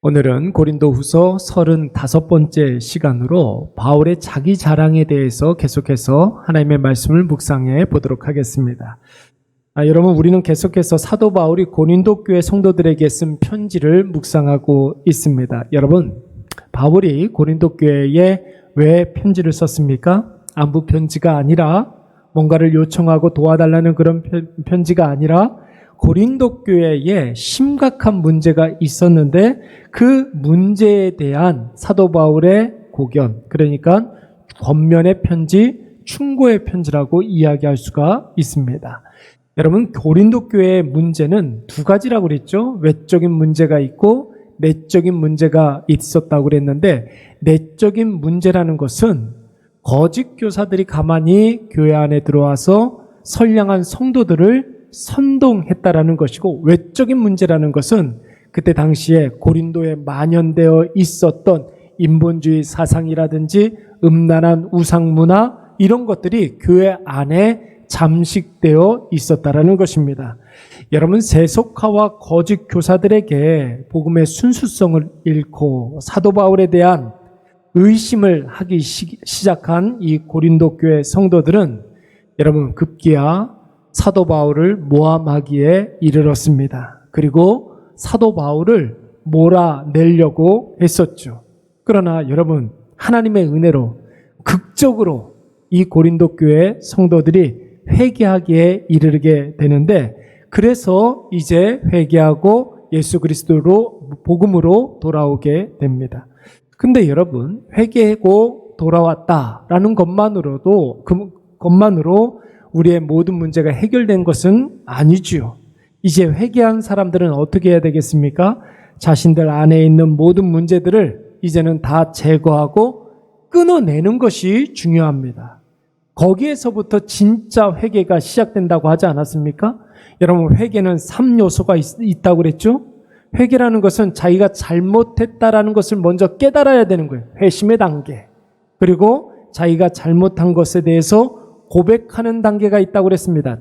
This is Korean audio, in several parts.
오늘은 고린도후서 35번째 시간으로 바울의 자기 자랑에 대해서 계속해서 하나님의 말씀을 묵상해 보도록 하겠습니다. 여러분, 우리는 계속해서 사도 바울이 고린도 교회 성도들에게 쓴 편지를 묵상하고 있습니다. 여러분, 바울이 고린도 교회에 왜 편지를 썼습니까? 안부 편지가 아니라 뭔가를 요청하고 도와달라는 그런 편지가 아니라 고린도 교회에 심각한 문제가 있었는데 그 문제에 대한 사도 바울의 고견, 그러니까 권면의 편지, 충고의 편지라고 이야기할 수가 있습니다. 여러분, 고린도 교회의 문제는 두 가지라고 그랬죠. 외적인 문제가 있고 내적인 문제가 있었다고 그랬는데, 내적인 문제라는 것은 거짓 교사들이 가만히 교회 안에 들어와서 선량한 성도들을 선동했다라는 것이고, 외적인 문제라는 것은 그때 당시에 고린도에 만연되어 있었던 인본주의 사상이라든지 음란한 우상문화, 이런 것들이 교회 안에 잠식되어 있었다라는 것입니다. 여러분, 세속화와 거짓 교사들에게 복음의 순수성을 잃고 사도 바울에 대한 의심을 하기 시작한 이 고린도 교회 성도들은 여러분, 급기야 사도 바울을 모함하기에 이르렀습니다. 그리고 사도 바울을 몰아내려고 했었죠. 그러나 여러분, 하나님의 은혜로 극적으로 이 고린도 교회 성도들이 회개하기에 이르게 되는데, 그래서 이제 회개하고 예수 그리스도로 복음으로 돌아오게 됩니다. 근데 여러분, 회개하고 돌아왔다라는 것만으로 우리의 모든 문제가 해결된 것은 아니지요. 이제 회개한 사람들은 어떻게 해야 되겠습니까? 자신들 안에 있는 모든 문제들을 이제는 다 제거하고 끊어내는 것이 중요합니다. 거기에서부터 진짜 회개가 시작된다고 하지 않았습니까? 여러분, 회개는 3요소가 있다고 그랬죠? 회개라는 것은 자기가 잘못했다라는 것을 먼저 깨달아야 되는 거예요. 회심의 단계. 그리고 자기가 잘못한 것에 대해서 고백하는 단계가 있다고 그랬습니다.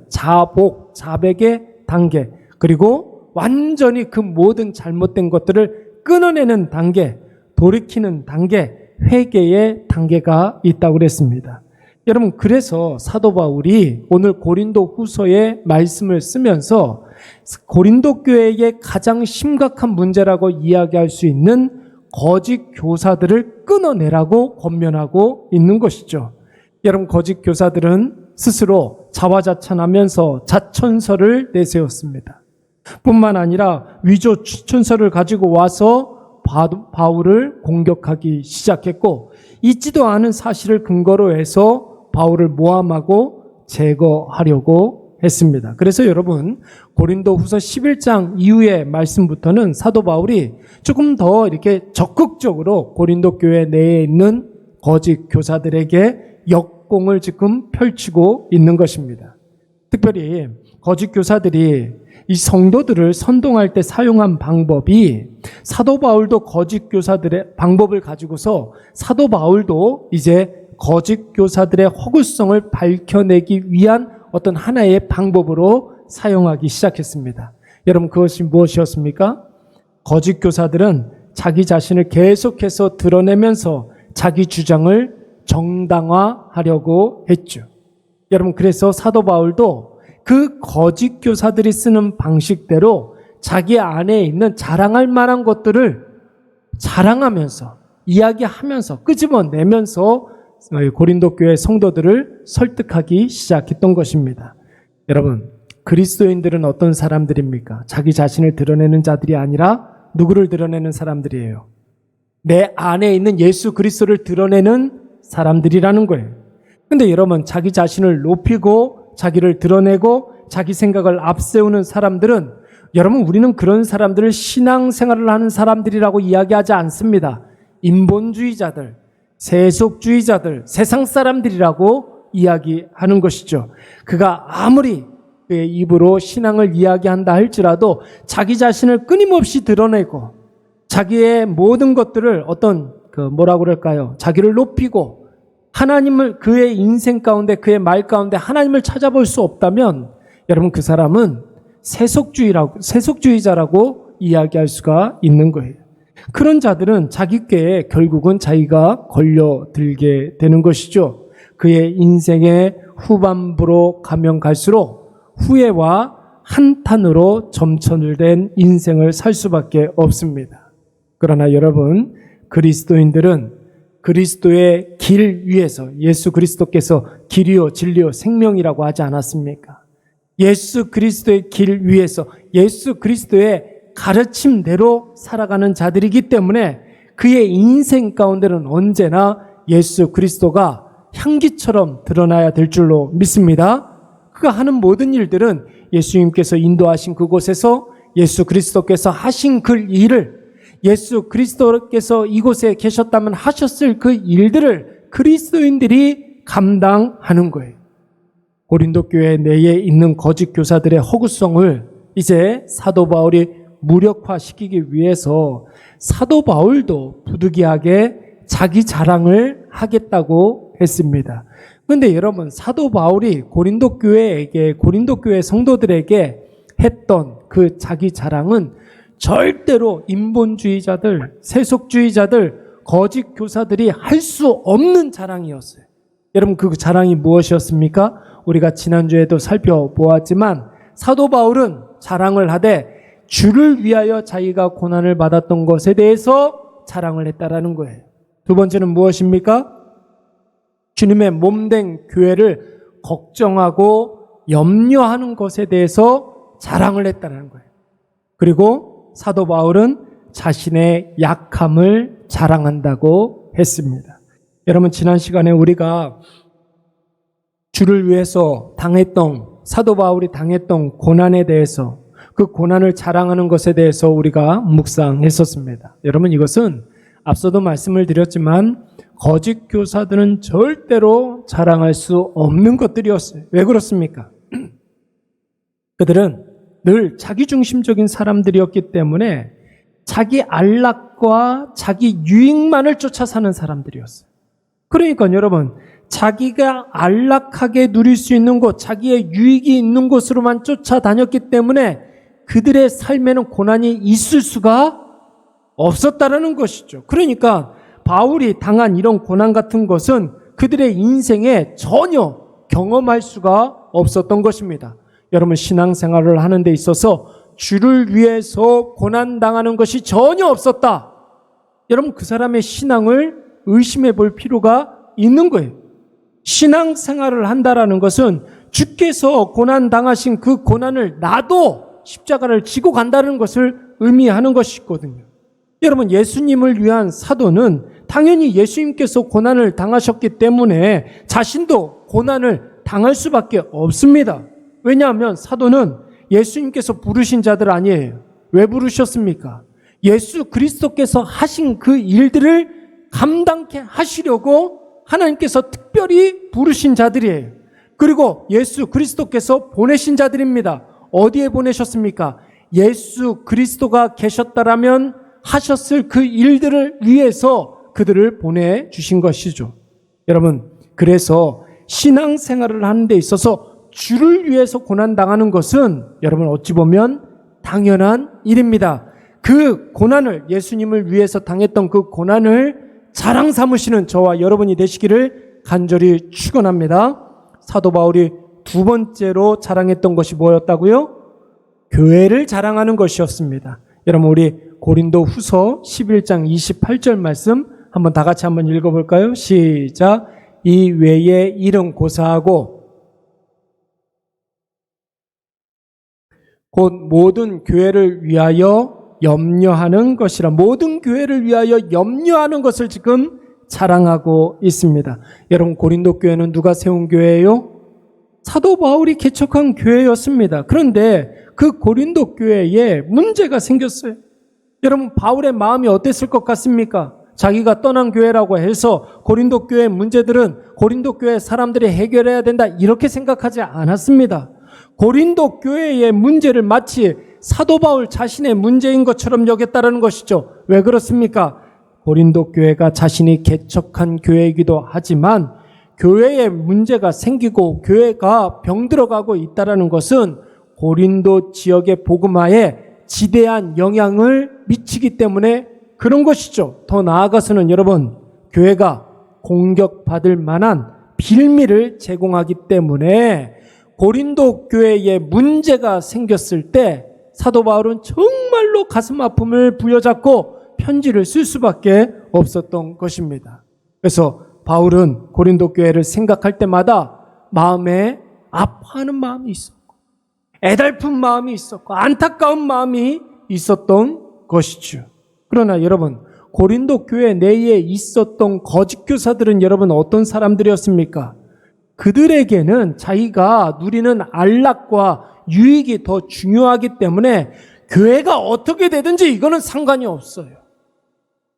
자백의 단계. 그리고 완전히 그 모든 잘못된 것들을 끊어내는 단계, 돌이키는 단계, 회개의 단계가 있다고 그랬습니다. 여러분, 그래서 사도 바울이 오늘 고린도 후서의 말씀을 쓰면서 고린도 교회의 가장 심각한 문제라고 이야기할 수 있는 거짓 교사들을 끊어내라고 권면하고 있는 것이죠. 여러분, 거짓 교사들은 스스로 자화자찬하면서 자천서를 내세웠습니다. 뿐만 아니라 위조 추천서를 가지고 와서 바울을 공격하기 시작했고, 있지도 않은 사실을 근거로 해서 바울을 모함하고 제거하려고 했습니다. 그래서 여러분, 고린도 후서 11장 이후의 말씀부터는 사도 바울이 조금 더 이렇게 적극적으로 고린도 교회 내에 있는 거짓 교사들에게 역공을 지금 펼치고 있는 것입니다. 특별히 거짓 교사들이 이 성도들을 선동할 때 사용한 방법이, 사도 바울도 거짓 교사들의 방법을 가지고서 사도 바울도 이제 거짓 교사들의 허구성을 밝혀내기 위한 어떤 하나의 방법으로 사용하기 시작했습니다. 여러분, 그것이 무엇이었습니까? 거짓 교사들은 자기 자신을 계속해서 드러내면서 자기 주장을 정당화하려고 했죠. 여러분, 그래서 사도 바울도 그 거짓 교사들이 쓰는 방식대로 자기 안에 있는 자랑할 만한 것들을 자랑하면서 이야기하면서 끄집어내면서 고린도 교회 성도들을 설득하기 시작했던 것입니다. 여러분, 그리스도인들은 어떤 사람들입니까? 자기 자신을 드러내는 자들이 아니라 누구를 드러내는 사람들이에요? 내 안에 있는 예수 그리스도를 드러내는 사람들이라는 거예요. 근데 여러분, 자기 자신을 높이고 자기를 드러내고 자기 생각을 앞세우는 사람들은, 여러분, 우리는 그런 사람들을 신앙생활을 하는 사람들이라고 이야기하지 않습니다. 인본주의자들, 세속주의자들, 세상 사람들이라고 이야기하는 것이죠. 그가 아무리 그의 입으로 신앙을 이야기한다 할지라도 자기 자신을 끊임없이 드러내고 자기의 모든 것들을 뭐라고 그럴까요? 자기를 높이고 하나님을, 그의 인생 가운데, 그의 말 가운데 하나님을 찾아볼 수 없다면, 여러분, 그 사람은 세속주의자라고 이야기할 수가 있는 거예요. 그런 자들은 자기 꾀에 결국은 자기가 걸려들게 되는 것이죠. 그의 인생의 후반부로 가면 갈수록 후회와 한탄으로 점철된 인생을 살 수밖에 없습니다. 그러나 여러분, 그리스도인들은 그리스도의 길 위에서, 예수 그리스도께서 길이요 진리요 생명이라고 하지 않았습니까? 예수 그리스도의 길 위에서 예수 그리스도의 가르침대로 살아가는 자들이기 때문에 그의 인생 가운데는 언제나 예수 그리스도가 향기처럼 드러나야 될 줄로 믿습니다. 그가 하는 모든 일들은 예수님께서 인도하신 그곳에서 예수 그리스도께서 하신 그 일을, 예수 그리스도께서 이곳에 계셨다면 하셨을 그 일들을 그리스도인들이 감당하는 거예요. 고린도 교회 내에 있는 거짓 교사들의 허구성을 이제 사도 바울이 무력화시키기 위해서 사도 바울도 부득이하게 자기 자랑을 하겠다고 했습니다. 그런데 여러분, 사도 바울이 고린도 교회 성도들에게 했던 그 자기 자랑은 절대로 인본주의자들, 세속주의자들, 거짓 교사들이 할 수 없는 자랑이었어요. 여러분, 그 자랑이 무엇이었습니까? 우리가 지난주에도 살펴보았지만 사도 바울은 자랑을 하되 주를 위하여 자기가 고난을 받았던 것에 대해서 자랑을 했다라는 거예요. 두 번째는 무엇입니까? 주님의 몸된 교회를 걱정하고 염려하는 것에 대해서 자랑을 했다는 거예요. 그리고 사도 바울은 자신의 약함을 자랑한다고 했습니다. 여러분, 지난 시간에 우리가 주를 위해서 당했던, 사도 바울이 당했던 고난에 대해서, 그 고난을 자랑하는 것에 대해서 우리가 묵상했었습니다. 여러분, 이것은 앞서도 말씀을 드렸지만 거짓 교사들은 절대로 자랑할 수 없는 것들이었어요. 왜 그렇습니까? 그들은 늘 자기중심적인 사람들이었기 때문에 자기 안락과 자기 유익만을 쫓아 사는 사람들이었어요. 그러니까 여러분, 자기가 안락하게 누릴 수 있는 곳, 자기의 유익이 있는 곳으로만 쫓아다녔기 때문에 그들의 삶에는 고난이 있을 수가 없었다라는 것이죠. 그러니까 바울이 당한 이런 고난 같은 것은 그들의 인생에 전혀 경험할 수가 없었던 것입니다. 여러분, 신앙생활을 하는 데 있어서 주를 위해서 고난당하는 것이 전혀 없었다. 여러분, 그 사람의 신앙을 의심해 볼 필요가 있는 거예요. 신앙생활을 한다라는 것은 주께서 고난당하신 그 고난을 나도 십자가를 지고 간다는 것을 의미하는 것이거든요. 여러분, 예수님을 위한 사도는 당연히 예수님께서 고난을 당하셨기 때문에 자신도 고난을 당할 수밖에 없습니다. 왜냐하면 사도는 예수님께서 부르신 자들 아니에요. 왜 부르셨습니까? 예수 그리스도께서 하신 그 일들을 감당케 하시려고 하나님께서 특별히 부르신 자들이에요. 그리고 예수 그리스도께서 보내신 자들입니다. 어디에 보내셨습니까? 예수 그리스도가 계셨다라면 하셨을 그 일들을 위해서 그들을 보내주신 것이죠. 여러분, 그래서 신앙생활을 하는 데 있어서 주를 위해서 고난당하는 것은 여러분 어찌 보면 당연한 일입니다. 그 고난을, 예수님을 위해서 당했던 그 고난을 자랑 삼으시는 저와 여러분이 되시기를 간절히 축원합니다. 사도 바울이 두 번째로 자랑했던 것이 뭐였다고요? 교회를 자랑하는 것이었습니다. 여러분, 우리 고린도 후서 11장 28절 말씀 한번 다 같이 한번 읽어볼까요? 시작. 이 외에 일은 고사하고 곧 모든 교회를 위하여 염려하는 것이라. 모든 교회를 위하여 염려하는 것을 지금 자랑하고 있습니다. 여러분, 고린도 교회는 누가 세운 교회예요? 사도 바울이 개척한 교회였습니다. 그런데 그 고린도 교회에 문제가 생겼어요. 여러분, 바울의 마음이 어땠을 것 같습니까? 자기가 떠난 교회라고 해서 고린도 교회의 문제들은 고린도 교회 사람들이 해결해야 된다, 이렇게 생각하지 않았습니다. 고린도 교회의 문제를 마치 사도 바울 자신의 문제인 것처럼 여겼다는 것이죠. 왜 그렇습니까? 고린도 교회가 자신이 개척한 교회이기도 하지만 교회에 문제가 생기고 교회가 병들어가고 있다는 것은 고린도 지역의 복음화에 지대한 영향을 미치기 때문에 그런 것이죠. 더 나아가서는 여러분, 교회가 공격받을 만한 빌미를 제공하기 때문에 고린도 교회에 문제가 생겼을 때 사도 바울은 정말로 가슴 아픔을 부여잡고 편지를 쓸 수밖에 없었던 것입니다. 그래서 바울은 고린도 교회를 생각할 때마다 마음에 아파하는 마음이 있었고, 애달픈 마음이 있었고, 안타까운 마음이 있었던 것이죠. 그러나 여러분, 고린도 교회 내에 있었던 거짓 교사들은 여러분 어떤 사람들이었습니까? 그들에게는 자기가 누리는 안락과 유익이 더 중요하기 때문에 교회가 어떻게 되든지 이거는 상관이 없어요.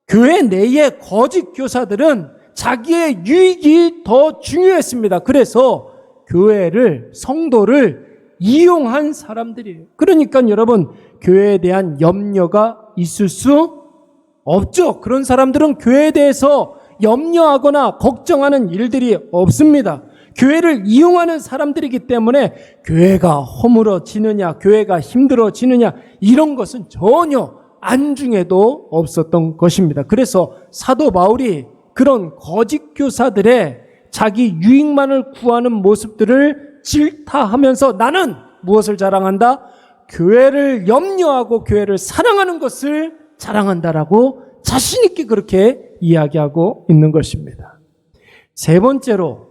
교회 내에 거짓 교사들은 자기의 유익이 더 중요했습니다. 그래서 교회를, 성도를 이용한 사람들이에요. 그러니까 여러분, 교회에 대한 염려가 있을 수 없죠. 그런 사람들은 교회에 대해서 염려하거나 걱정하는 일들이 없습니다. 교회를 이용하는 사람들이기 때문에 교회가 허물어지느냐, 교회가 힘들어지느냐, 이런 것은 전혀 안중에도 없었던 것입니다. 그래서 사도 바울이 그런 거짓 교사들의 자기 유익만을 구하는 모습들을 질타하면서 나는 무엇을 자랑한다? 교회를 염려하고 교회를 사랑하는 것을 자랑한다라고 자신 있게 그렇게 이야기하고 있는 것입니다. 세 번째로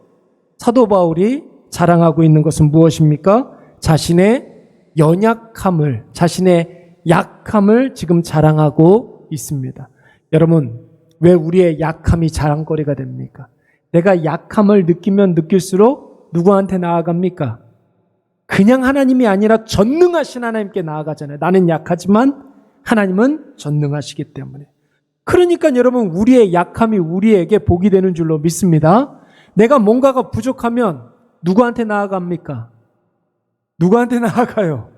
사도 바울이 자랑하고 있는 것은 무엇입니까? 자신의 연약함을, 자신의 약함을 지금 자랑하고 있습니다. 여러분, 왜 우리의 약함이 자랑거리가 됩니까? 내가 약함을 느끼면 느낄수록 누구한테 나아갑니까? 그냥 하나님이 아니라 전능하신 하나님께 나아가잖아요. 나는 약하지만 하나님은 전능하시기 때문에. 그러니까 여러분, 우리의 약함이 우리에게 복이 되는 줄로 믿습니다. 내가 뭔가가 부족하면 누구한테 나아갑니까? 누구한테 나아가요?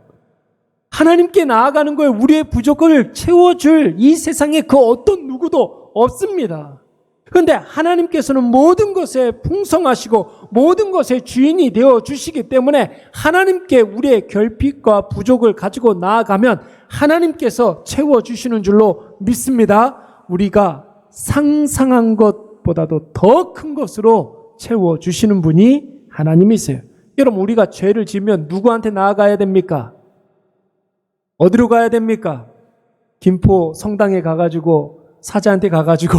하나님께 나아가는 거예요. 우리의 부족을 채워줄 이 세상에 그 어떤 누구도 없습니다. 그런데 하나님께서는 모든 것에 풍성하시고 모든 것의 주인이 되어 주시기 때문에 하나님께 우리의 결핍과 부족을 가지고 나아가면 하나님께서 채워주시는 줄로 믿습니다. 우리가 상상한 것보다도 더 큰 것으로 채워주시는 분이 하나님이세요. 여러분, 우리가 죄를 지으면 누구한테 나아가야 됩니까? 어디로 가야 됩니까? 김포 성당에 가가지고 사자한테 가가지고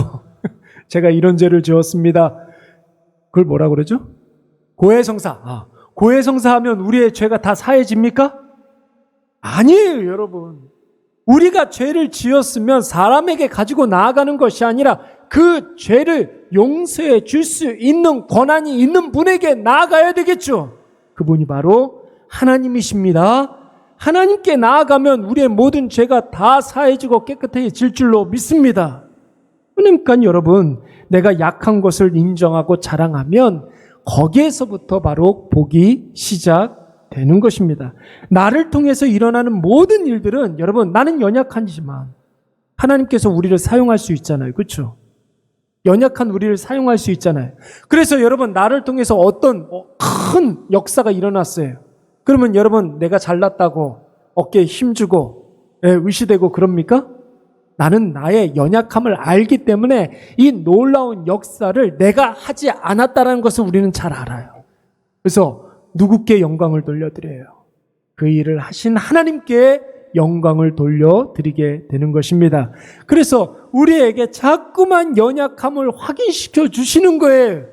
제가 이런 죄를 지었습니다. 그걸 뭐라 그러죠? 고해성사. 고해성사 하면 우리의 죄가 다 사해집니까? 아니에요, 여러분. 우리가 죄를 지었으면 사람에게 가지고 나아가는 것이 아니라 그 죄를 용서해 줄 수 있는 권한이 있는 분에게 나아가야 되겠죠. 그분이 바로 하나님이십니다. 하나님께 나아가면 우리의 모든 죄가 다 사해지고 깨끗해질 줄로 믿습니다. 그러니까 여러분, 내가 약한 것을 인정하고 자랑하면 거기에서부터 바로 복이 시작되는 것입니다. 나를 통해서 일어나는 모든 일들은 여러분, 나는 연약하지만 하나님께서 우리를 사용할 수 있잖아요. 그렇죠? 연약한 우리를 사용할 수 있잖아요. 그래서 여러분, 나를 통해서 어떤 큰 역사가 일어났어요. 그러면 여러분, 내가 잘났다고 어깨에 힘주고 의시되고 그럽니까? 나는 나의 연약함을 알기 때문에 이 놀라운 역사를 내가 하지 않았다는 것을 우리는 잘 알아요. 그래서 누구께 영광을 돌려드려요? 그 일을 하신 하나님께 영광을 돌려드리게 되는 것입니다. 그래서 우리에게 자꾸만 연약함을 확인시켜 주시는 거예요.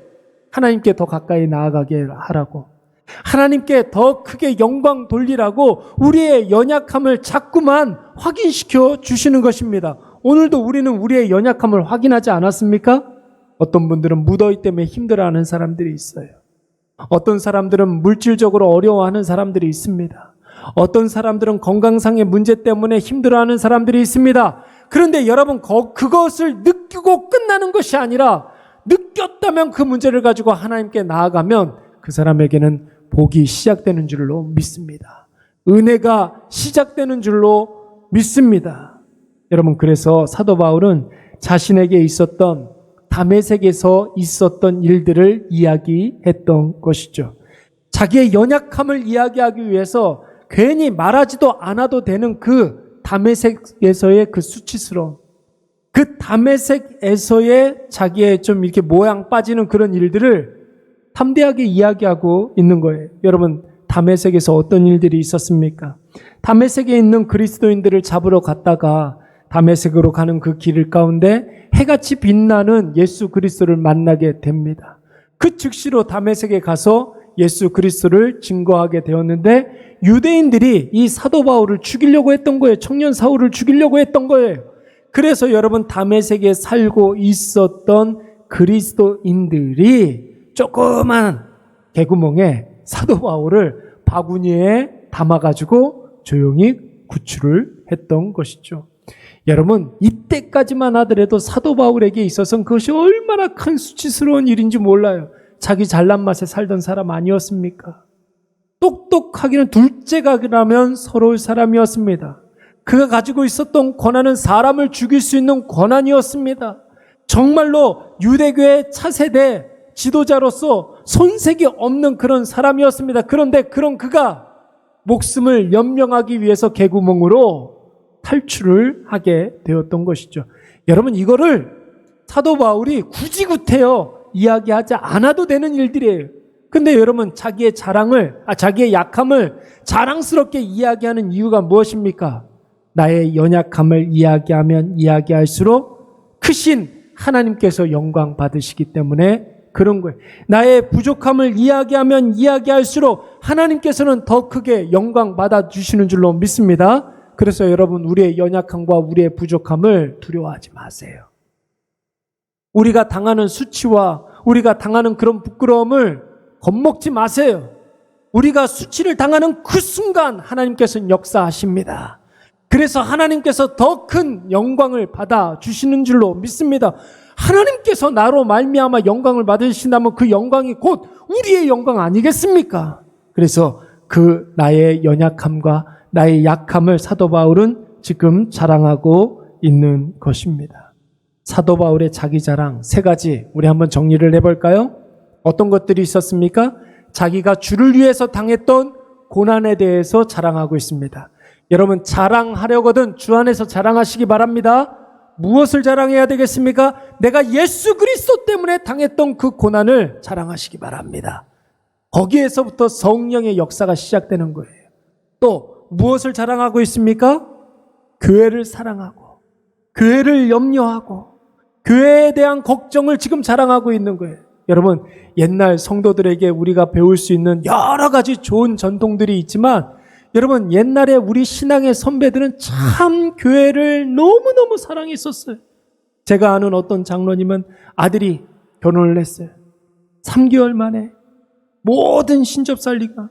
하나님께 더 가까이 나아가게 하라고, 하나님께 더 크게 영광 돌리라고 우리의 연약함을 자꾸만 확인시켜 주시는 것입니다. 오늘도 우리는 우리의 연약함을 확인하지 않았습니까? 어떤 분들은 무더위 때문에 힘들어하는 사람들이 있어요. 어떤 사람들은 물질적으로 어려워하는 사람들이 있습니다. 어떤 사람들은 건강상의 문제 때문에 힘들어하는 사람들이 있습니다. 그런데 여러분, 그것을 느끼고 끝나는 것이 아니라 느꼈다면 그 문제를 가지고 하나님께 나아가면 그 사람에게는 복이 시작되는 줄로 믿습니다. 은혜가 시작되는 줄로 믿습니다. 여러분, 그래서 사도 바울은 자신에게 있었던 다메섹에서 있었던 일들을 이야기했던 것이죠. 자기의 연약함을 이야기하기 위해서 괜히 말하지도 않아도 되는 그 다메섹에서의 그 수치스러움, 그 다메섹에서의 자기의 좀 이렇게 모양 빠지는 그런 일들을 담대하게 이야기하고 있는 거예요. 여러분, 다메섹에서 어떤 일들이 있었습니까? 다메섹에 있는 그리스도인들을 잡으러 갔다가 다메섹으로 가는 그 길 가운데 해같이 빛나는 예수 그리스도를 만나게 됩니다. 그 즉시로 다메섹에 가서 예수 그리스도를 증거하게 되었는데 유대인들이 이 사도 바울을 죽이려고 했던 거예요. 청년 사울을 죽이려고 했던 거예요. 그래서 여러분, 다메섹에 살고 있었던 그리스도인들이 조그만 개구멍에 사도 바울을 바구니에 담아가지고 조용히 구출을 했던 것이죠. 여러분, 이때까지만 하더라도 사도 바울에게 있어서는 그것이 얼마나 큰 수치스러운 일인지 몰라요. 자기 잘난 맛에 살던 사람 아니었습니까? 똑똑하기는 둘째각이라면 서러울 사람이었습니다. 그가 가지고 있었던 권한은 사람을 죽일 수 있는 권한이었습니다. 정말로 유대교의 차세대 지도자로서 손색이 없는 그런 사람이었습니다. 그런데 그런 그가 목숨을 연명하기 위해서 개구멍으로 탈출을 하게 되었던 것이죠. 여러분, 이거를 사도 바울이 굳이 구태여 이야기하지 않아도 되는 일들이에요. 근데 여러분, 자기의 약함을 자랑스럽게 이야기하는 이유가 무엇입니까? 나의 연약함을 이야기하면 이야기할수록 크신 하나님께서 영광 받으시기 때문에 그런 거예요. 나의 부족함을 이야기하면 이야기할수록 하나님께서는 더 크게 영광 받아주시는 줄로 믿습니다. 그래서 여러분, 우리의 연약함과 우리의 부족함을 두려워하지 마세요. 우리가 당하는 수치와 우리가 당하는 그런 부끄러움을 겁먹지 마세요. 우리가 수치를 당하는 그 순간 하나님께서는 역사하십니다. 그래서 하나님께서 더 큰 영광을 받아주시는 줄로 믿습니다. 하나님께서 나로 말미암아 영광을 받으신다면 그 영광이 곧 우리의 영광 아니겠습니까? 그래서 그 나의 연약함과 나의 약함을 사도 바울은 지금 자랑하고 있는 것입니다. 사도 바울의 자기 자랑 3가지 우리 한번 정리를 해볼까요? 어떤 것들이 있었습니까? 자기가 주를 위해서 당했던 고난에 대해서 자랑하고 있습니다. 여러분, 자랑하려거든 주 안에서 자랑하시기 바랍니다. 무엇을 자랑해야 되겠습니까? 내가 예수 그리스도 때문에 당했던 그 고난을 자랑하시기 바랍니다. 거기에서부터 성령의 역사가 시작되는 거예요. 또 무엇을 자랑하고 있습니까? 교회를 사랑하고 교회를 염려하고 교회에 대한 걱정을 지금 자랑하고 있는 거예요. 여러분, 옛날 성도들에게 우리가 배울 수 있는 여러 가지 좋은 전통들이 있지만 여러분, 옛날에 우리 신앙의 선배들은 참 교회를 너무너무 사랑했었어요. 제가 아는 어떤 장로님은 아들이 결혼을 했어요. 3개월 만에 모든 신접살리가,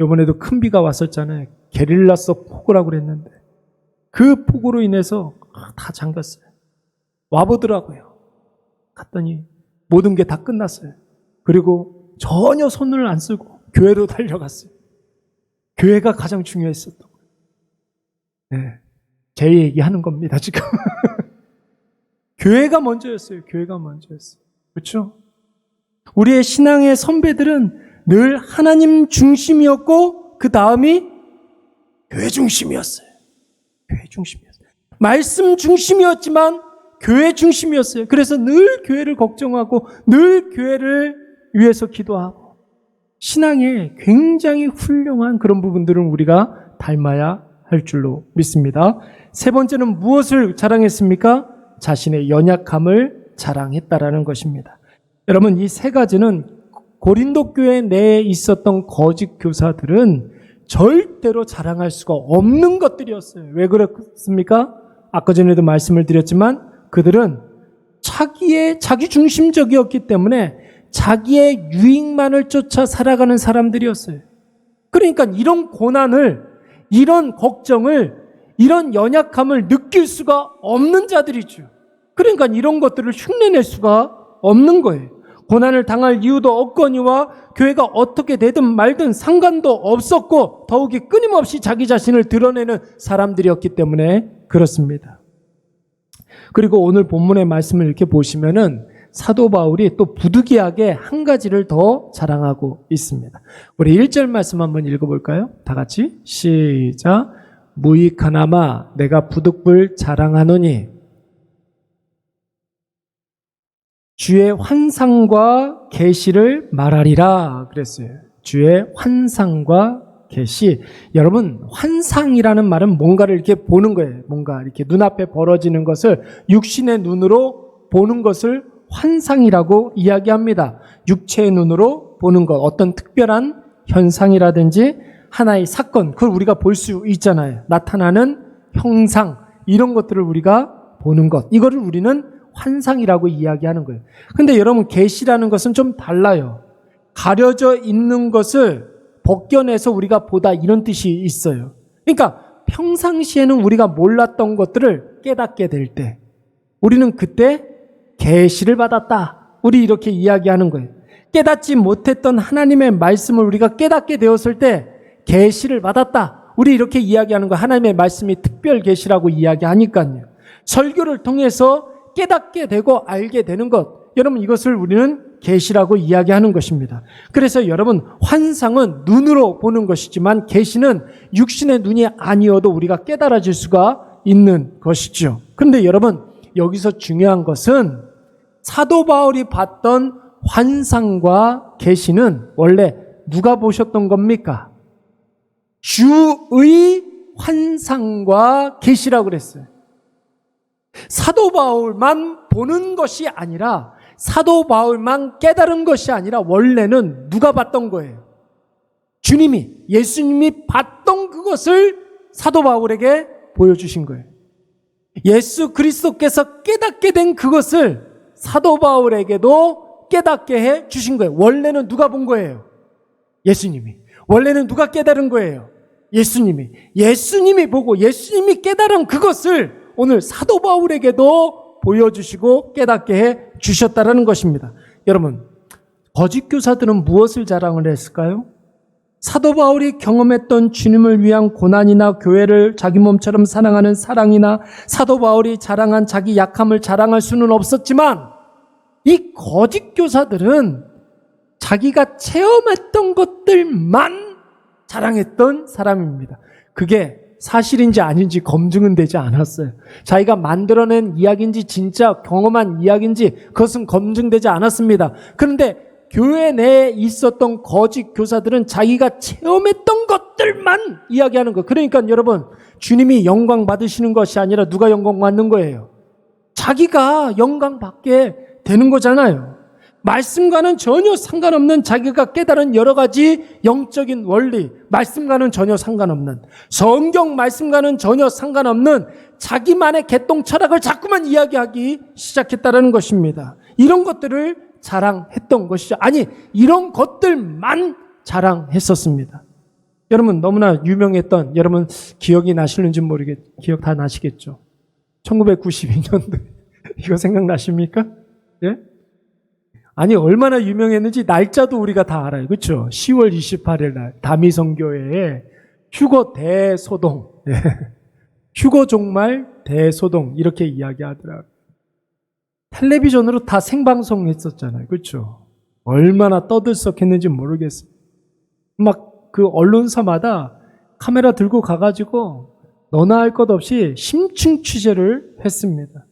이번에도 큰 비가 왔었잖아요. 게릴라성 폭우라고 그랬는데 그 폭우로 인해서 다 잠겼어요. 와보더라고요. 갔더니 모든 게 다 끝났어요. 그리고 전혀 손을 안 쓰고 교회로 달려갔어요. 교회가 가장 중요했었던 거예요. 네, 제 얘기하는 겁니다, 지금. 교회가 먼저였어요. 교회가 먼저였어요. 그렇죠? 우리의 신앙의 선배들은 늘 하나님 중심이었고 그 다음이 교회 중심이었어요. 교회 중심이었어요. 말씀 중심이었지만 교회 중심이었어요. 그래서 늘 교회를 걱정하고 늘 교회를 위해서 기도하고 신앙에 굉장히 훌륭한 그런 부분들은 우리가 닮아야 할 줄로 믿습니다. 3번째는 무엇을 자랑했습니까? 자신의 연약함을 자랑했다라는 것입니다. 여러분, 이 3가지는 고린도 교회 내에 있었던 거짓 교사들은 절대로 자랑할 수가 없는 것들이었어요. 왜 그렇습니까? 아까 전에도 말씀을 드렸지만 그들은 자기 중심적이었기 때문에 자기의 유익만을 쫓아 살아가는 사람들이었어요. 그러니까 이런 고난을, 이런 걱정을, 이런 연약함을 느낄 수가 없는 자들이죠. 그러니까 이런 것들을 흉내낼 수가 없는 거예요. 고난을 당할 이유도 없거니와 교회가 어떻게 되든 말든 상관도 없었고 더욱이 끊임없이 자기 자신을 드러내는 사람들이었기 때문에 그렇습니다. 그리고 오늘 본문의 말씀을 이렇게 보시면은 사도 바울이 또 부득이하게 한 가지를 더 자랑하고 있습니다. 우리 1절 말씀 한번 읽어볼까요? 다 같이 시작. 무익하나마 내가 부득불 자랑하노니 주의 환상과 계시를 말하리라 그랬어요. 주의 환상과 계시. 여러분, 환상이라는 말은 뭔가를 이렇게 보는 거예요. 뭔가 이렇게 눈앞에 벌어지는 것을 육신의 눈으로 보는 것을 환상이라고 이야기합니다. 육체의 눈으로 보는 것, 어떤 특별한 현상이라든지 하나의 사건, 그걸 우리가 볼 수 있잖아요. 나타나는 형상, 이런 것들을 우리가 보는 것, 이거를 우리는 환상이라고 이야기하는 거예요. 근데 여러분, 계시라는 것은 좀 달라요. 가려져 있는 것을 벗겨내서 우리가 보다, 이런 뜻이 있어요. 그러니까 평상시에는 우리가 몰랐던 것들을 깨닫게 될 때 우리는 그때 계시를 받았다, 우리 이렇게 이야기하는 거예요. 깨닫지 못했던 하나님의 말씀을 우리가 깨닫게 되었을 때 계시를 받았다, 우리 이렇게 이야기하는 거예요. 하나님의 말씀이 특별 계시라고 이야기하니까요. 설교를 통해서 깨닫게 되고 알게 되는 것, 여러분, 이것을 우리는 계시라고 이야기하는 것입니다. 그래서 여러분, 환상은 눈으로 보는 것이지만 계시는 육신의 눈이 아니어도 우리가 깨달아질 수가 있는 것이죠. 그런데 여러분, 여기서 중요한 것은 사도 바울이 봤던 환상과 계시는 원래 누가 보셨던 겁니까? 주의 환상과 계시라고 그랬어요. 사도 바울만 보는 것이 아니라, 사도 바울만 깨달은 것이 아니라 원래는 누가 봤던 거예요? 주님이, 예수님이 봤던 그것을 사도 바울에게 보여주신 거예요. 예수 그리스도께서 깨닫게 된 그것을 사도 바울에게도 깨닫게 해 주신 거예요. 원래는 누가 본 거예요? 예수님이. 원래는 누가 깨달은 거예요? 예수님이. 예수님이 보고 예수님이 깨달은 그것을 오늘 사도 바울에게도 보여주시고 깨닫게 해 주셨다는 것입니다. 여러분, 거짓 교사들은 무엇을 자랑을 했을까요? 사도 바울이 경험했던 주님을 위한 고난이나 교회를 자기 몸처럼 사랑하는 사랑이나 사도 바울이 자랑한 자기 약함을 자랑할 수는 없었지만, 이 거짓 교사들은 자기가 체험했던 것들만 자랑했던 사람입니다. 그게 사실인지 아닌지 검증은 되지 않았어요. 자기가 만들어낸 이야기인지 진짜 경험한 이야기인지 그것은 검증되지 않았습니다. 그런데 교회 내에 있었던 거짓 교사들은 자기가 체험했던 것들만 이야기하는 거. 그러니까 여러분, 주님이 영광 받으시는 것이 아니라 누가 영광 받는 거예요? 자기가 영광 받게 되는 거잖아요. 말씀과는 전혀 상관없는 자기가 깨달은 여러 가지 영적인 원리, 말씀과는 전혀 상관없는, 성경 말씀과는 전혀 상관없는 자기만의 개똥 철학을 자꾸만 이야기하기 시작했다는 것입니다. 이런 것들을 자랑했던 것이죠. 아니, 이런 것들만 자랑했었습니다. 여러분, 너무나 유명했던, 여러분 기억이 나시는지 기억 다 나시겠죠? 1992년도 이거 생각나십니까? 예? 아니, 얼마나 유명했는지 날짜도 우리가 다 알아요. 그렇죠? 10월 28일 날 다미성교회에 휴거 대소동, 예. 휴거 종말 대소동, 이렇게 이야기하더라고요. 텔레비전으로 다 생방송했었잖아요. 그렇죠? 얼마나 떠들썩했는지 모르겠어요. 막 그 언론사마다 카메라 들고 가가지고 너나 할 것 없이 심층 취재를 했습니다.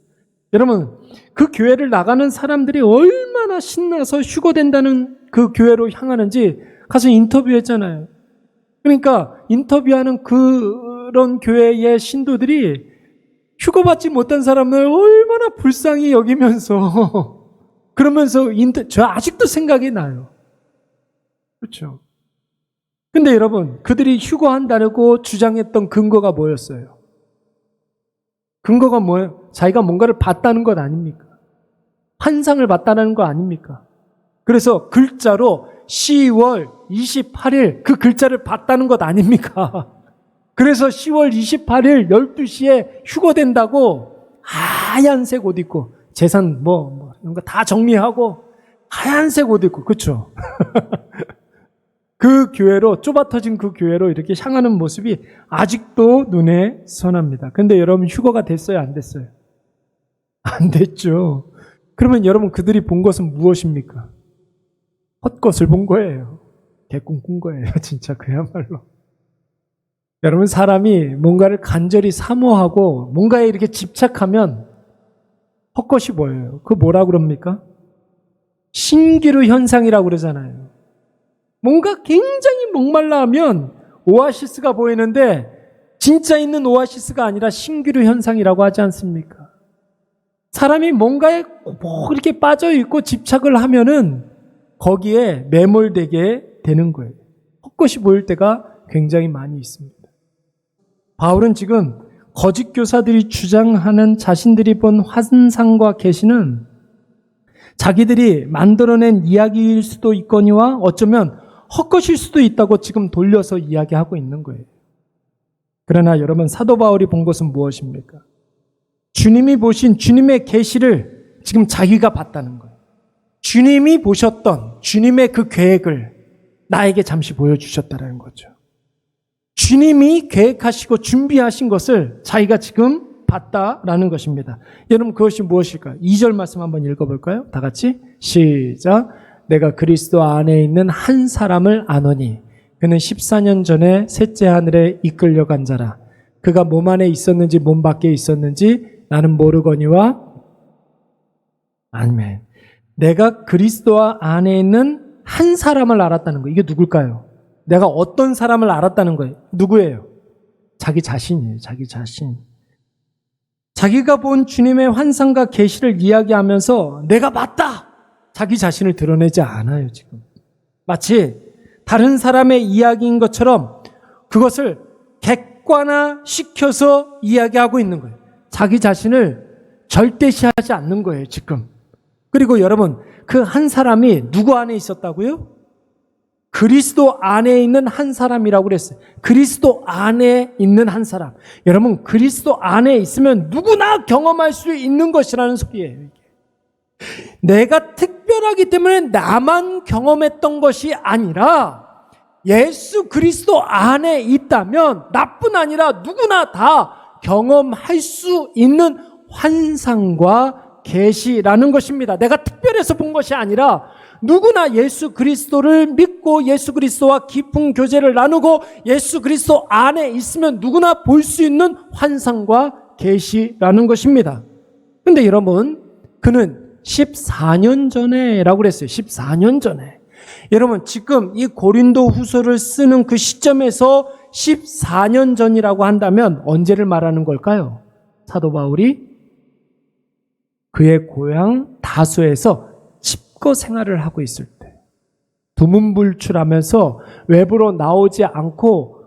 여러분, 그 교회를 나가는 사람들이 얼마나 신나서 휴거된다는 그 교회로 향하는지 가서 인터뷰했잖아요. 그러니까 인터뷰하는 그런 교회의 신도들이 휴거받지 못한 사람을 얼마나 불쌍히 여기면서 그러면서 저 아직도 생각이 나요. 그렇죠? 근데 여러분, 그들이 휴거한다고 주장했던 근거가 뭐였어요? 근거가 뭐예요? 자기가 뭔가를 봤다는 것 아닙니까? 환상을 봤다는 거 아닙니까? 그래서 글자로 10월 28일 그 글자를 봤다는 것 아닙니까? 그래서 10월 28일 12시에 휴거된다고 하얀색 옷 입고 재산 이런 거 다 정리하고 하얀색 옷 입고, 그렇죠? 그 교회로, 좁아터진 그 교회로 이렇게 향하는 모습이 아직도 눈에 선합니다. 근데 여러분, 휴거가 됐어요? 안 됐어요? 안 됐죠. 그러면 여러분, 그들이 본 것은 무엇입니까? 헛것을 본 거예요. 개꿈 꾼 거예요. 진짜 그야말로. 여러분, 사람이 뭔가를 간절히 사모하고 뭔가에 이렇게 집착하면 헛것이 보여요. 그거 뭐라 그럽니까? 신기루 현상이라고 그러잖아요. 뭔가 굉장히 목말라 하면 오아시스가 보이는데 진짜 있는 오아시스가 아니라 신기루 현상이라고 하지 않습니까? 사람이 뭔가에 뭐 이렇게 빠져있고 집착을 하면은 거기에 매몰되게 되는 거예요. 헛것이 보일 때가 굉장히 많이 있습니다. 바울은 지금 거짓 교사들이 주장하는 자신들이 본 환상과 계시는 자기들이 만들어낸 이야기일 수도 있거니와 어쩌면 헛것일 수도 있다고 지금 돌려서 이야기하고 있는 거예요. 그러나 여러분, 사도 바울이 본 것은 무엇입니까? 주님이 보신 주님의 계시를 지금 자기가 봤다는 거예요. 주님이 보셨던 주님의 그 계획을 나에게 잠시 보여주셨다는 거죠. 주님이 계획하시고 준비하신 것을 자기가 지금 봤다라는 것입니다. 여러분, 그것이 무엇일까요? 2절 말씀 한번 읽어볼까요? 다 같이 시작. 내가 그리스도 안에 있는 한 사람을 아노니 그는 14년 전에 셋째 하늘에 이끌려간 자라. 그가 몸 안에 있었는지 몸 밖에 있었는지 나는 모르거니와. 아멘. 내가 그리스도 안에 있는 한 사람을 알았다는 거예요. 이게 누굴까요? 내가 어떤 사람을 알았다는 거예요. 누구예요? 자기 자신이에요. 자기 자신. 자기가 본 주님의 환상과 계시를 이야기하면서 내가 맞다! 자기 자신을 드러내지 않아요, 지금. 마치 다른 사람의 이야기인 것처럼 그것을 객관화시켜서 이야기하고 있는 거예요. 자기 자신을 절대시하지 않는 거예요, 지금. 그리고 여러분, 그 한 사람이 누구 안에 있었다고요? 그리스도 안에 있는 한 사람이라고 그랬어요. 그리스도 안에 있는 한 사람. 여러분, 그리스도 안에 있으면 누구나 경험할 수 있는 것이라는 소리예요. 이게. 내가 특별하기 때문에 나만 경험했던 것이 아니라 예수 그리스도 안에 있다면 나뿐 아니라 누구나 다 경험할 수 있는 환상과 계시라는 것입니다. 내가 특별해서 본 것이 아니라 누구나 예수 그리스도를 믿고 예수 그리스도와 깊은 교제를 나누고 예수 그리스도 안에 있으면 누구나 볼 수 있는 환상과 계시라는 것입니다. 그런데 여러분, 그는 14년 전에라고 그랬어요. 14년 전에. 여러분, 지금 이 고린도 후서를 쓰는 그 시점에서 14년 전이라고 한다면 언제를 말하는 걸까요? 사도 바울이 그의 고향 다소에서 집거 생활을 하고 있을 때, 두문불출하면서 외부로 나오지 않고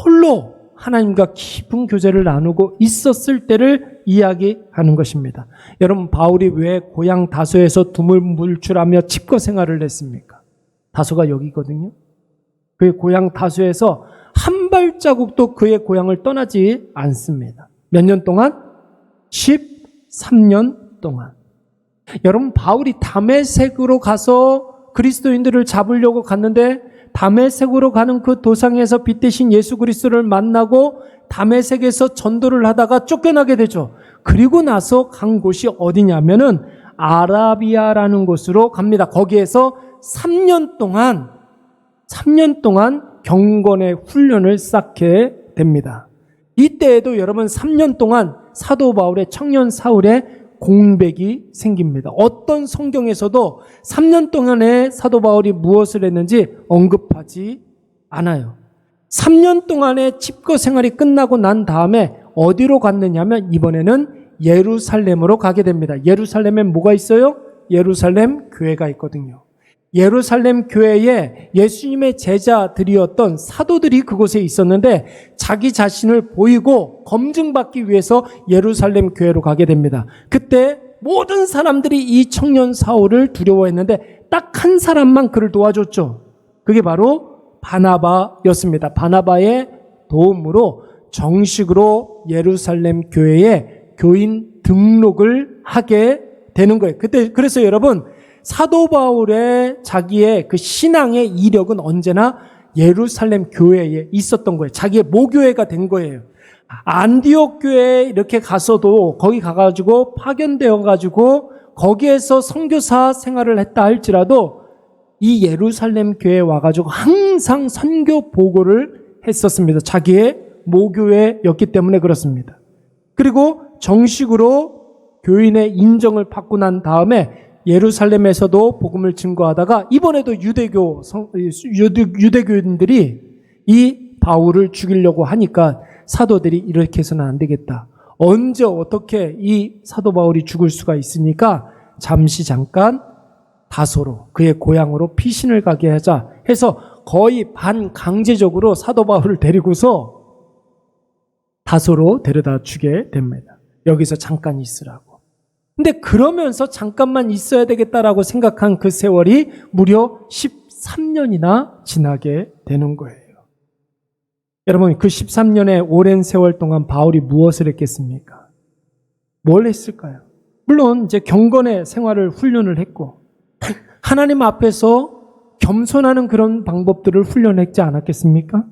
홀로 하나님과 깊은 교제를 나누고 있었을 때를 이야기하는 것입니다. 여러분, 바울이 왜 고향 다소에서 두문불출하며 집거 생활을 했습니까? 다소가 여기거든요. 그의 고향 다소에서 한 발자국도 그의 고향을 떠나지 않습니다. 몇 년 동안? 13년 동안. 여러분, 바울이 다메섹으로 가서 그리스도인들을 잡으려고 갔는데 다메섹으로 가는 그 도상에서 빛 대신 예수 그리스도를 만나고 다메섹에서 전도를 하다가 쫓겨나게 되죠. 그리고 나서 간 곳이 어디냐면은 아라비아라는 곳으로 갑니다. 거기에서 3년 동안 경건의 훈련을 쌓게 됩니다. 이때에도 여러분 3년 동안 사도 바울의 청년 사울의 공백이 생깁니다. 어떤 성경에서도 3년 동안에 사도 바울이 무엇을 했는지 언급하지 않아요. 3년 동안의 집거 생활이 끝나고 난 다음에 어디로 갔느냐면 이번에는 예루살렘으로 가게 됩니다. 예루살렘에 뭐가 있어요? 예루살렘 교회가 있거든요. 예루살렘 교회에 예수님의 제자들이었던 사도들이 그곳에 있었는데 자기 자신을 보이고 검증받기 위해서 예루살렘 교회로 가게 됩니다. 그때 모든 사람들이 이 청년 사울을 두려워했는데 딱 한 사람만 그를 도와줬죠. 그게 바로 바나바였습니다. 바나바의 도움으로 정식으로 예루살렘 교회에 교인 등록을 하게 되는 거예요. 그래서 여러분, 사도 바울의 자기의 그 신앙의 이력은 언제나 예루살렘 교회에 있었던 거예요. 자기의 모교회가 된 거예요. 안디옥 교회에 이렇게 가서도 거기 가가지고 파견되어가지고 거기에서 선교사 생활을 했다 할지라도 이 예루살렘 교회에 와가지고 항상 선교 보고를 했었습니다. 자기의 모교회였기 때문에 그렇습니다. 그리고 정식으로 교인의 인정을 받고 난 다음에 예루살렘에서도 복음을 증거하다가 이번에도 유대교인들이 이 바울을 죽이려고 하니까 사도들이 이렇게 해서는 안 되겠다. 언제 어떻게 이 사도 바울이 죽을 수가 있으니까 잠깐 다소로 그의 고향으로 피신을 가게 하자 해서 거의 반강제적으로 사도 바울을 데리고서 다소로 데려다 주게 됩니다. 여기서 잠깐 있으라고. 근데 그러면서 잠깐만 있어야 되겠다라고 생각한 그 세월이 무려 13년이나 지나게 되는 거예요. 여러분, 그 13년의 오랜 세월 동안 바울이 무엇을 했겠습니까? 뭘 했을까요? 물론 이제 경건의 생활을 훈련을 했고 하나님 앞에서 겸손하는 그런 방법들을 훈련했지 않았겠습니까?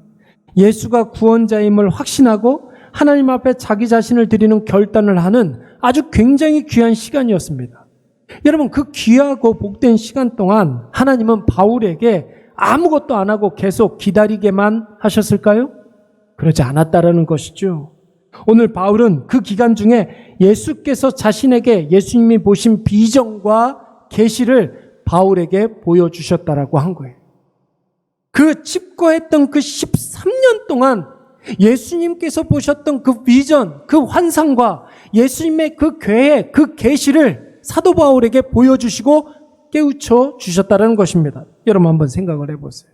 예수가 구원자임을 확신하고 하나님 앞에 자기 자신을 드리는 결단을 하는 아주 굉장히 귀한 시간이었습니다. 여러분, 그 귀하고 복된 시간 동안 하나님은 바울에게 아무것도 안 하고 계속 기다리게만 하셨을까요? 그러지 않았다라는 것이죠. 오늘 바울은 그 기간 중에 예수께서 자신에게 예수님이 보신 비전과 계시를 바울에게 보여주셨다라고 한 거예요. 그 집거했던 그 13년 동안 예수님께서 보셨던 그 비전, 그 환상과 예수님의 그 계획, 그 계시를 사도 바울에게 보여주시고 깨우쳐 주셨다는 것입니다. 여러분 한번 생각을 해보세요.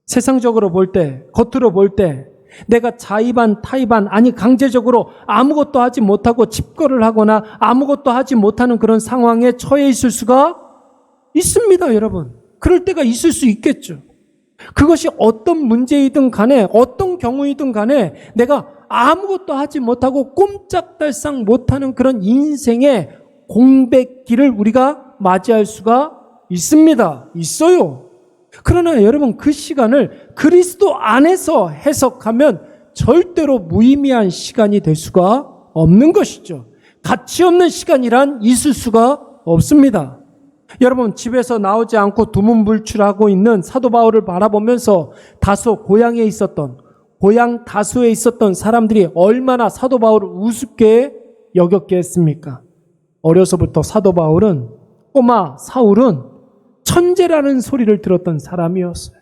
세상적으로 볼 때, 겉으로 볼 때 내가 자의반 타의반 아니 강제적으로 아무것도 하지 못하고 집거를 하거나 아무것도 하지 못하는 그런 상황에 처해 있을 수가 있습니다, 여러분. 그럴 때가 있을 수 있겠죠. 그것이 어떤 문제이든 간에 어떤 경우이든 간에 내가 아무것도 하지 못하고 꼼짝달싹 못하는 그런 인생의 공백기를 우리가 맞이할 수가 있습니다. 있어요. 그러나 여러분 그 시간을 그리스도 안에서 해석하면 절대로 무의미한 시간이 될 수가 없는 것이죠. 가치 없는 시간이란 있을 수가 없습니다. 여러분 집에서 나오지 않고 두문불출하고 있는 사도 바울을 바라보면서 다소 고향에 있었던 고향 다소에 있었던 사람들이 얼마나 사도 바울을 우습게 여겼겠습니까? 어려서부터 사도 바울은 꼬마 사울은 천재라는 소리를 들었던 사람이었어요.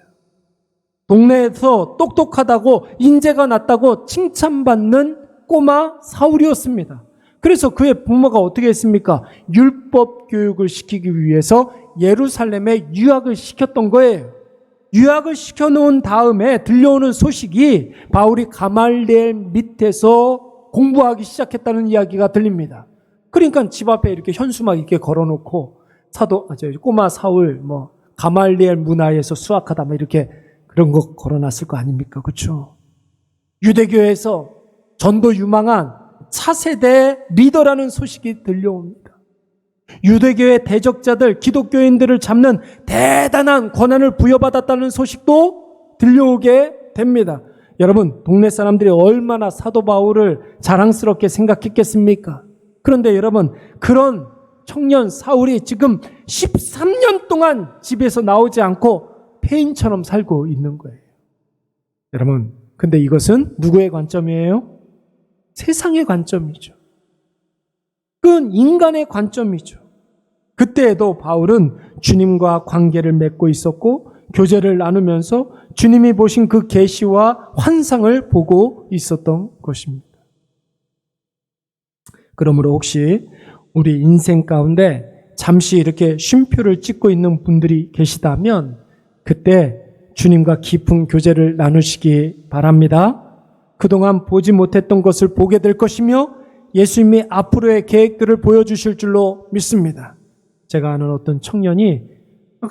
동네에서 똑똑하다고 인재가 났다고 칭찬받는 꼬마 사울이었습니다. 그래서 그의 부모가 어떻게 했습니까? 율법 교육을 시키기 위해서 예루살렘에 유학을 시켰던 거예요. 유학을 시켜놓은 다음에 들려오는 소식이 바울이 가말리엘 밑에서 공부하기 시작했다는 이야기가 들립니다. 그러니까 집 앞에 이렇게 현수막 이렇게 걸어놓고 꼬마 사울 가말리엘 문화에서 수학하다 이렇게 그런 거 걸어놨을 거 아닙니까? 그렇죠? 유대교에서 전도 유망한 차세대 리더라는 소식이 들려옵니다. 유대교의 대적자들, 기독교인들을 잡는 대단한 권한을 부여받았다는 소식도 들려오게 됩니다. 여러분, 동네 사람들이 얼마나 사도 바울을 자랑스럽게 생각했겠습니까? 그런데 여러분, 그런 청년 사울이 지금 13년 동안 집에서 나오지 않고 폐인처럼 살고 있는 거예요. 여러분, 근데 이것은 누구의 관점이에요? 세상의 관점이죠. 그건 인간의 관점이죠. 그때에도 바울은 주님과 관계를 맺고 있었고 교제를 나누면서 주님이 보신 그 계시와 환상을 보고 있었던 것입니다. 그러므로 혹시 우리 인생 가운데 잠시 이렇게 쉼표를 찍고 있는 분들이 계시다면 그때 주님과 깊은 교제를 나누시기 바랍니다. 그동안 보지 못했던 것을 보게 될 것이며 예수님이 앞으로의 계획들을 보여주실 줄로 믿습니다. 제가 아는 어떤 청년이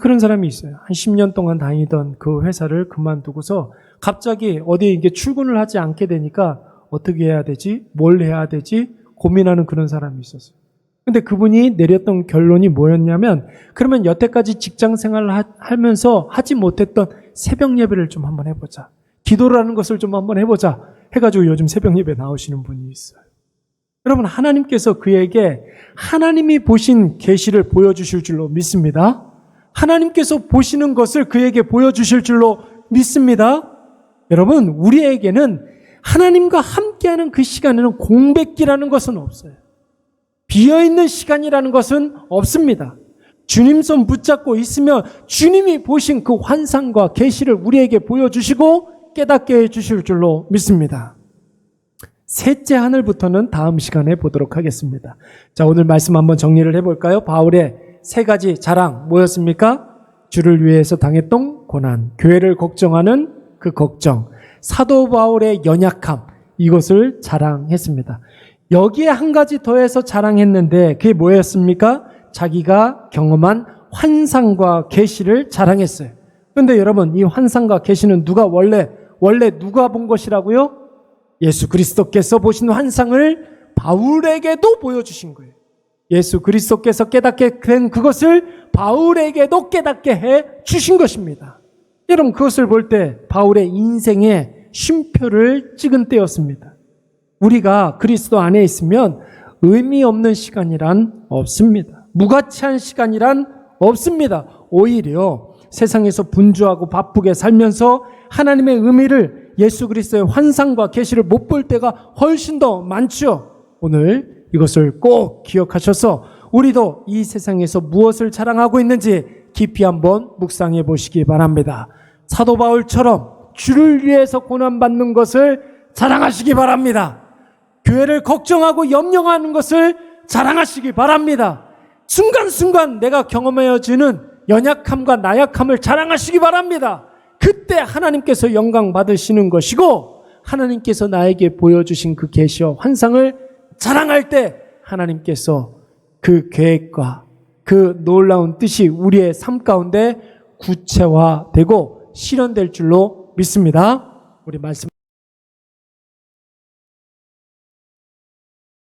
그런 사람이 있어요. 한 10년 동안 다니던 그 회사를 그만두고서 갑자기 어디 이게 출근을 하지 않게 되니까 어떻게 해야 되지? 뭘 해야 되지? 고민하는 그런 사람이 있었어요. 근데 그분이 내렸던 결론이 뭐였냐면 그러면 여태까지 직장 생활을 하면서 하지 못했던 새벽 예배를 좀 한번 해보자. 기도를 하는 것을 좀 한번 해보자 해가지고 요즘 새벽 예배 나오시는 분이 있어요. 여러분, 하나님께서 그에게 하나님이 보신 계시를 보여주실 줄로 믿습니다. 하나님께서 보시는 것을 그에게 보여주실 줄로 믿습니다. 여러분, 우리에게는 하나님과 함께하는 그 시간에는 공백기라는 것은 없어요. 비어있는 시간이라는 것은 없습니다. 주님 손 붙잡고 있으면 주님이 보신 그 환상과 계시를 우리에게 보여주시고 깨닫게 해주실 줄로 믿습니다. 셋째 하늘부터는 다음 시간에 보도록 하겠습니다. 자, 오늘 말씀 한번 정리를 해볼까요? 바울의 세 가지 자랑 뭐였습니까? 주를 위해서 당했던 고난, 교회를 걱정하는 그 걱정, 사도 바울의 연약함, 이것을 자랑했습니다. 여기에 한 가지 더해서 자랑했는데 그게 뭐였습니까? 자기가 경험한 환상과 계시를 자랑했어요. 그런데 여러분, 이 환상과 계시는 누가 원래 누가 본 것이라고요? 예수 그리스도께서 보신 환상을 바울에게도 보여주신 거예요. 예수 그리스도께서 깨닫게 된 그것을 바울에게도 깨닫게 해 주신 것입니다. 여러분, 그것을 볼 때 바울의 인생에 쉼표를 찍은 때였습니다. 우리가 그리스도 안에 있으면 의미 없는 시간이란 없습니다. 무가치한 시간이란 없습니다. 오히려 세상에서 분주하고 바쁘게 살면서 하나님의 의미를, 예수 그리스도의 환상과 계시를 못 볼 때가 훨씬 더 많죠. 오늘 이것을 꼭 기억하셔서 우리도 이 세상에서 무엇을 자랑하고 있는지 깊이 한번 묵상해 보시기 바랍니다. 사도 바울처럼 주를 위해서 고난받는 것을 자랑하시기 바랍니다. 교회를 걱정하고 염려하는 것을 자랑하시기 바랍니다. 순간순간 내가 경험해지는 연약함과 나약함을 자랑하시기 바랍니다. 그때 하나님께서 영광 받으시는 것이고, 하나님께서 나에게 보여주신 그 계시와 환상을 자랑할 때 하나님께서 그 계획과 그 놀라운 뜻이 우리의 삶 가운데 구체화되고 실현될 줄로 믿습니다. 우리 말씀